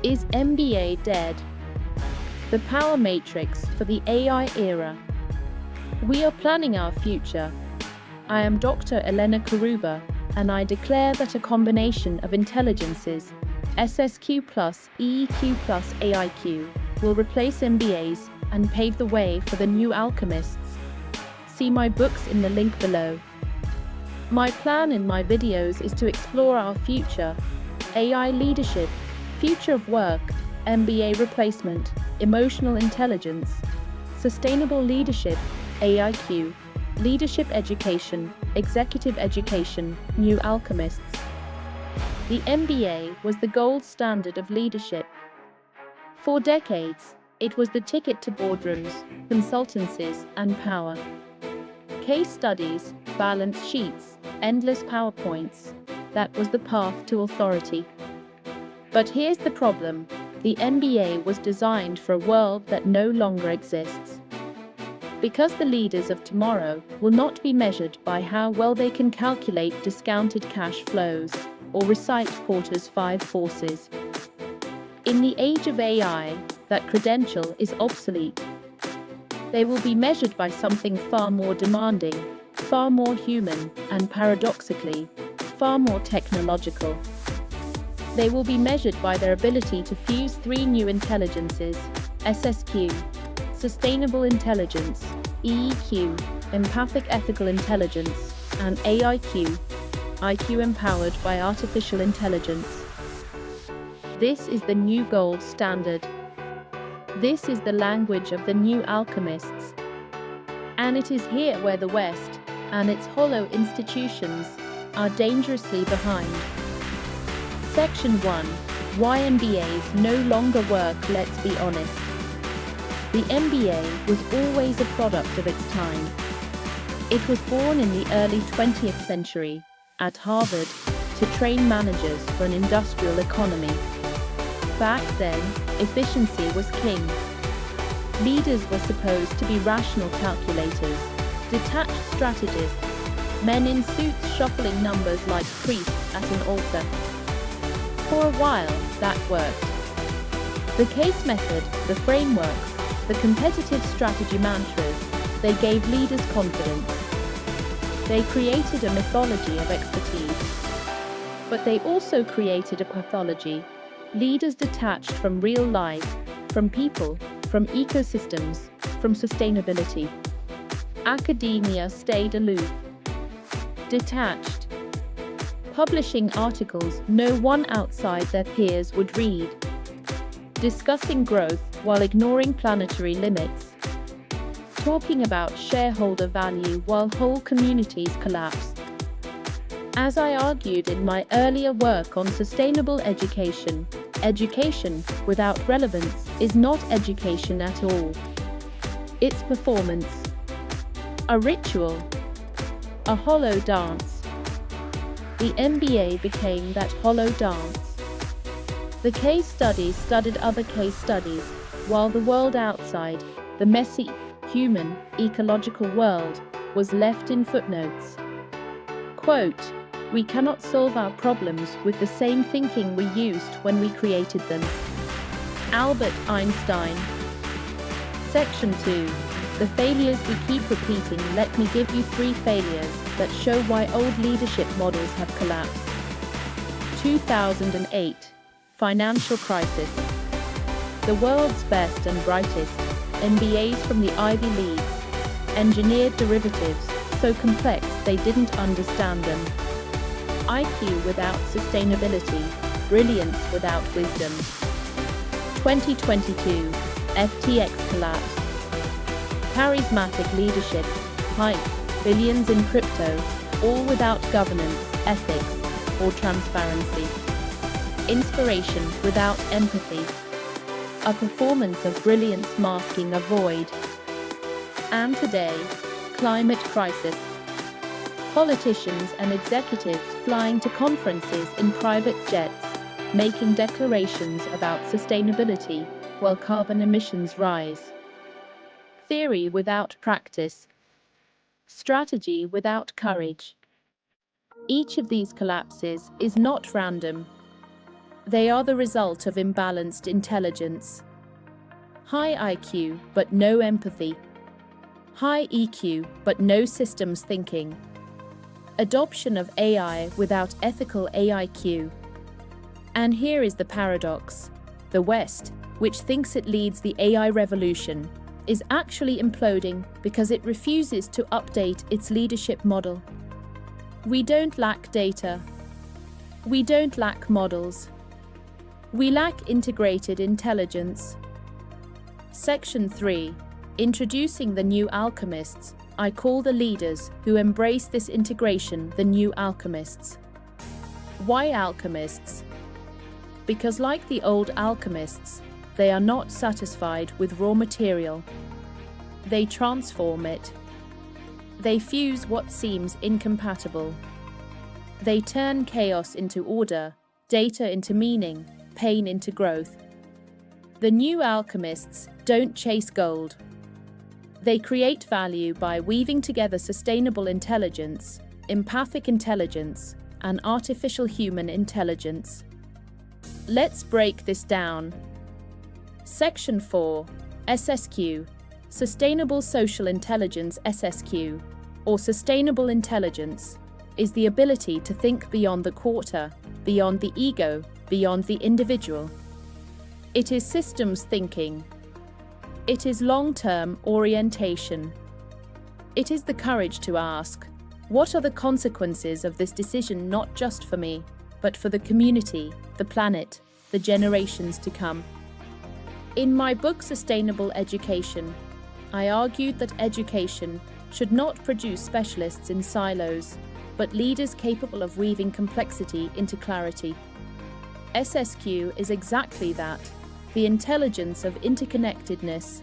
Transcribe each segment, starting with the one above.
Is MBA dead? The power matrix for the AI era. We are planning our future. I am Dr. Elena Karuba, and I declare that a combination of intelligences, SSQ plus EEQ plus AIQ, will replace MBAs and pave the way for the new alchemists. See my books in the link below. My plan in my videos is to explore our future, AI leadership, future of work, MBA replacement, emotional intelligence, sustainable leadership, AIQ, leadership education, executive education, new alchemists. The MBA was the gold standard of leadership. For decades, it was the ticket to boardrooms, consultancies, and power. Case studies, balance sheets, endless PowerPoints. That was the path to authority. But here's the problem. The MBA was designed for a world that no longer exists. Because the leaders of tomorrow will not be measured by how well they can calculate discounted cash flows or recite Porter's 5 forces. In the age of AI, that credential is obsolete. They will be measured by something far more demanding, far more human, and paradoxically, far more technological. They will be measured by their ability to fuse 3 new intelligences, SSQ, sustainable intelligence, EEQ, empathic ethical intelligence, and AIQ, IQ empowered by artificial intelligence. This is the new gold standard. This is the language of the new alchemists. And it is here where the West and its hollow institutions are dangerously behind. Section 1. Why MBAs no longer work. Let's be honest. The MBA was always a product of its time. It was born in the early 20th century at Harvard to train managers for an industrial economy. Back then, efficiency was king. Leaders were supposed to be rational calculators, detached strategists, men in suits shuffling numbers like priests at an altar. For a while, that worked. The case method, the frameworks, the competitive strategy mantras, they gave leaders confidence. They created a mythology of expertise. But they also created a pathology. Leaders detached from real life, from people, from ecosystems, from sustainability. Academia stayed aloof. Detached. Publishing articles no one outside their peers would read. Discussing growth while ignoring planetary limits. Talking about shareholder value while whole communities collapsed. As I argued in my earlier work on sustainable education, education without relevance is not education at all. It's performance. A ritual. A hollow dance. The MBA became that hollow dance. The case studies studied other case studies, while the world outside, the messy, human, ecological world, was left in footnotes. Quote, "We cannot solve our problems with the same thinking we used when we created them." Albert Einstein. Section 2. The failures we keep repeating. Let me give you 3 failures that show why old leadership models have collapsed. 2008. Financial crisis. The world's best and brightest, MBAs from the Ivy League, engineered derivatives so complex they didn't understand them. IQ without sustainability, brilliance without wisdom. 2022, FTX collapse. Charismatic leadership, hype, billions in crypto, all without governance, ethics, or transparency. Inspiration without empathy. A performance of brilliance masking a void. And today, climate crisis. Politicians and executives flying to conferences in private jets, making declarations about sustainability while carbon emissions rise. Theory without practice. Strategy without courage. Each of these collapses is not random. They are the result of imbalanced intelligence. High IQ, but no empathy. High EQ, but no systems thinking. Adoption of AI without ethical AIQ. And here is the paradox. The West, which thinks it leads the AI revolution, is actually imploding because it refuses to update its leadership model. We don't lack data. We don't lack models. We lack integrated intelligence. Section 3. Introducing the new alchemists. I call the leaders who embrace this integration the new alchemists. Why alchemists? Because like the old alchemists, they are not satisfied with raw material. They transform it. They fuse what seems incompatible. They turn chaos into order, data into meaning, pain into growth. The new alchemists don't chase gold. They create value by weaving together sustainable intelligence, empathic intelligence, and artificial human intelligence. Let's break this down. Section 4. SSQ. Sustainable Social Intelligence SSQ, or Sustainable Intelligence, is the ability to think beyond the quarter, beyond the ego, beyond the individual. It is systems thinking. It is long-term orientation. It is the courage to ask, what are the consequences of this decision not just for me, but for the community, the planet, the generations to come? In my book Sustainable Education, I argued that education should not produce specialists in silos, but leaders capable of weaving complexity into clarity. SSQ is exactly that, the intelligence of interconnectedness.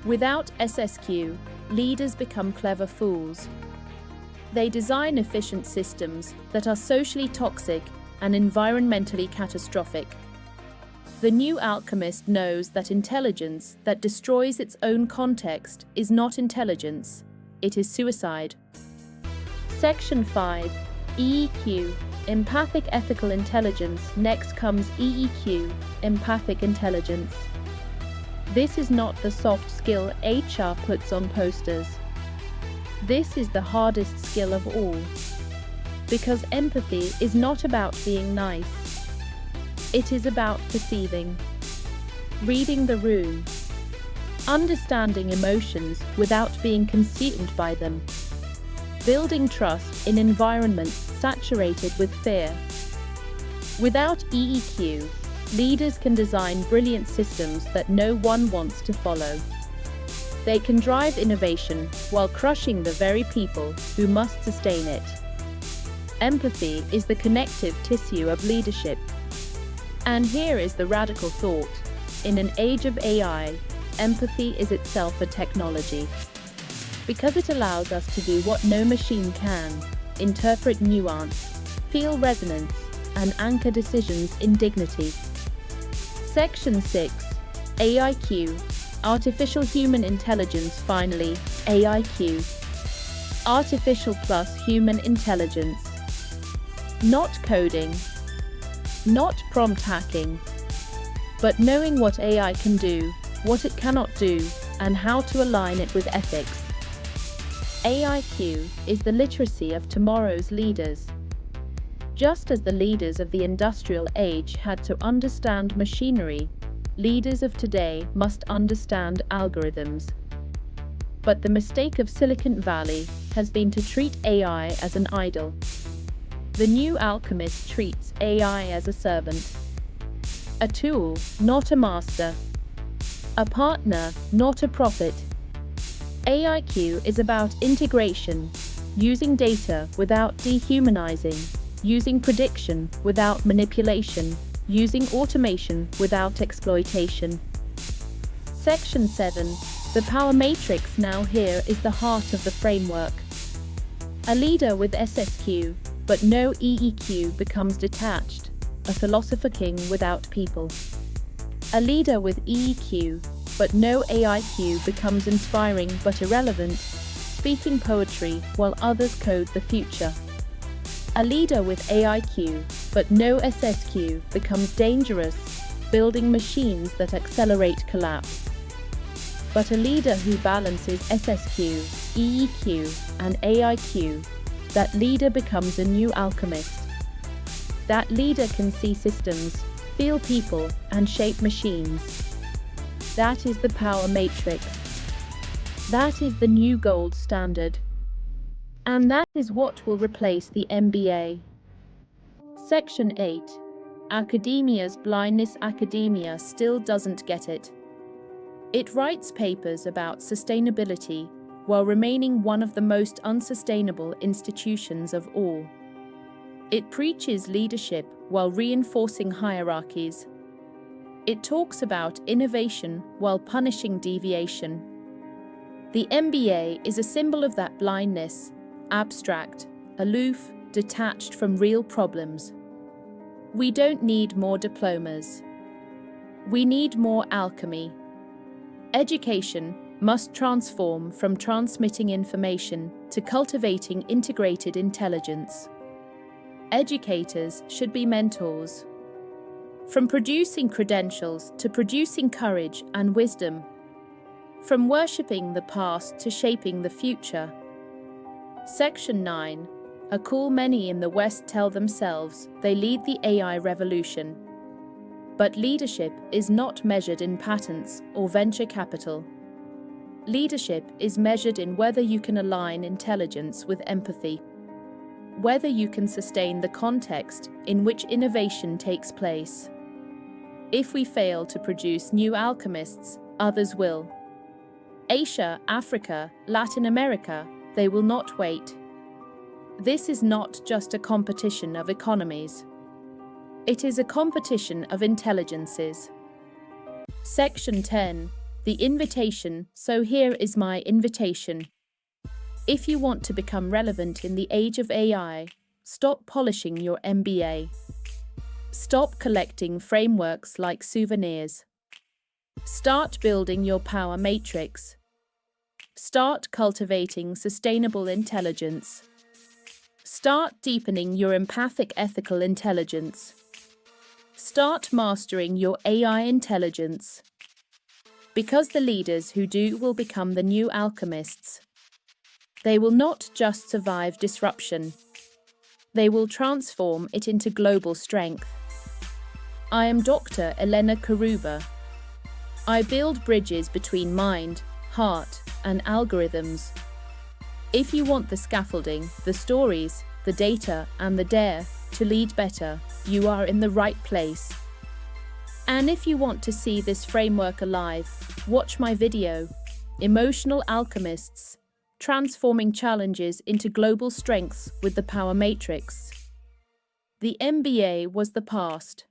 Without SSQ, leaders become clever fools. They design efficient systems that are socially toxic and environmentally catastrophic. The new alchemist knows that intelligence that destroys its own context is not intelligence, it is suicide. Section 5. EEQ. Empathic Ethical Intelligence. Next comes EEQ, Empathic Intelligence. This is not the soft skill HR puts on posters. This is the hardest skill of all. Because empathy is not about being nice. It is about perceiving, reading the room, understanding emotions without being consumed by them, building trust in environments saturated with fear. Without EEQ, leaders can design brilliant systems that no one wants to follow. They can drive innovation while crushing the very people who must sustain it. Empathy is the connective tissue of leadership. And here is the radical thought. In an age of AI, empathy is itself a technology. Because it allows us to do what no machine can, interpret nuance, feel resonance, and anchor decisions in dignity. Section 6. AIQ. Artificial Human Intelligence. Finally, AIQ. Artificial plus Human Intelligence. Not coding, not prompt hacking, but knowing what AI can do, what it cannot do, and how to align it with ethics. AIQ is the literacy of tomorrow's leaders. Just as the leaders of the industrial age had to understand machinery, leaders of today must understand algorithms. But the mistake of Silicon Valley has been to treat AI as an idol. The new alchemist treats AI as a servant, a tool, not a master, a partner, not a prophet. AIQ is about integration, using data without dehumanizing, using prediction without manipulation, using automation without exploitation. Section 7. The power matrix. Now here is the heart of the framework. A leader with SSQ, but no EEQ, becomes detached, a philosopher king without people. A leader with EEQ, but no AIQ, becomes inspiring but irrelevant, speaking poetry while others code the future. A leader with AIQ but no SSQ becomes dangerous, building machines that accelerate collapse. But a leader who balances SSQ, EEQ, and AIQ, that leader becomes a new alchemist. That leader can see systems, feel people, and shape machines. That is the power matrix. That is the new gold standard. And that is what will replace the MBA. Section 8. Academia's blindness. Academia still doesn't get it. It writes papers about sustainability while remaining one of the most unsustainable institutions of all. It preaches leadership while reinforcing hierarchies. It talks about innovation while punishing deviation. The MBA is a symbol of that blindness, abstract, aloof, detached from real problems. We don't need more diplomas. We need more alchemy. Education must transform from transmitting information to cultivating integrated intelligence. Educators should be mentors. From producing credentials to producing courage and wisdom. From worshipping the past to shaping the future. Section 9. A cool many in the West tell themselves they lead the AI revolution. But leadership is not measured in patents or venture capital. Leadership is measured in whether you can align intelligence with empathy, whether you can sustain the context in which innovation takes place. If we fail to produce new alchemists, others will. Asia, Africa, Latin America, they will not wait. This is not just a competition of economies. It is a competition of intelligences. Section 10. The invitation. So here is my invitation. If you want to become relevant in the age of AI, stop polishing your MBA. Stop collecting frameworks like souvenirs. Start building your power matrix. Start cultivating sustainable intelligence. Start deepening your empathic ethical intelligence. Start mastering your AI intelligence. Because the leaders who do will become the new alchemists. They will not just survive disruption. They will transform it into global strength. I am Dr. Elena Karuba. I build bridges between mind, heart, and algorithms. If you want the scaffolding, the stories, the data, and the dare to lead better, you are in the right place. And if you want to see this framework alive, watch my video, Emotional Alchemists, Transforming Challenges into Global Strengths with the Power Matrix. The MBA was the past.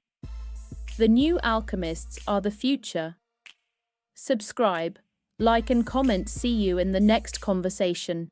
The new alchemists are the future. Subscribe, like and comment. See you in the next conversation.